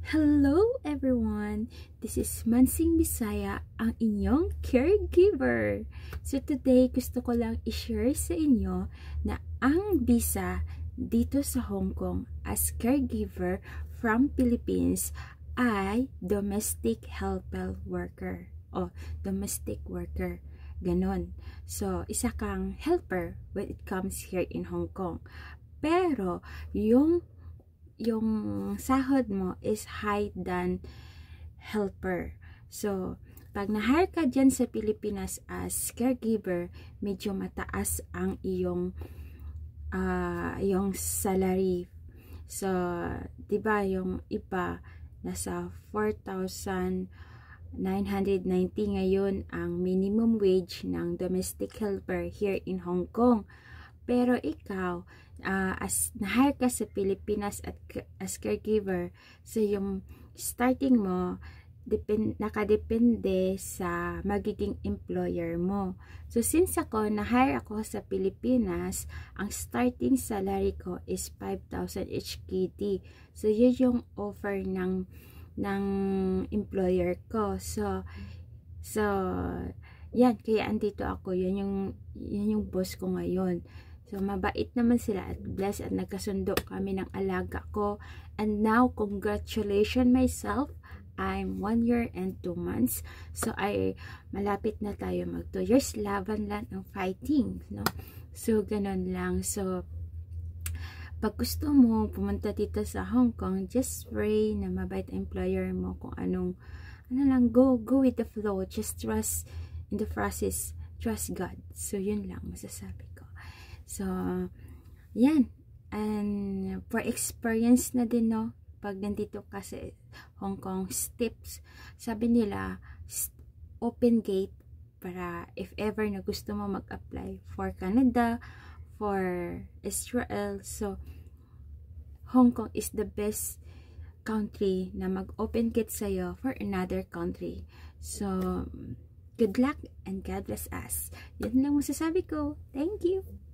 Hello everyone! This is Mansing Bisaya, ang inyong caregiver. So today, gusto ko lang i-share sa inyo na ang visa dito sa Hong Kong as caregiver from Philippines ay domestic helper worker o domestic worker. Ganon. So, isa kang helper when it comes here in Hong Kong. Pero, yung sahod mo is high than helper. So, pag na-hire ka dyan sa Pilipinas as caregiver, medyo mataas ang iyong salary. So, 'di ba yung iba nasa 4,990 ngayon ang minimum wage ng domestic helper here in Hong Kong. Pero ikaw, as na-hire ka sa Pilipinas as caregiver, so yung starting mo, nakadepende sa magiging employer mo. So, since na-hire ako sa Pilipinas, ang starting salary ko is 5,000 HKD. So, yun yung offer ng employer ko. So, yan, kaya andito ako. Yan yung boss ko ngayon. So, mabait naman sila at blessed at nagkasundo kami ng alaga ko. And now, congratulations myself. I'm 1 year and 2 months. So, malapit na tayo mag 2 years. Laban lang ang fighting, no? So, ganun lang. So, pag gusto mo pumunta dito sa Hong Kong, just pray na mabait employer mo kung go with the flow. Just trust in the process. Trust God. So, yun lang masasabi ko. So, yan. And for experience na din, no, pag nandito ka sa Hong Kong, tips, sabi nila, open gate para if ever na gusto mo mag-apply for Canada, for Israel. So, Hong Kong is the best country na mag-open gate sa'yo for another country. So, good luck and God bless us. Yun lang masasabi ko. Thank you!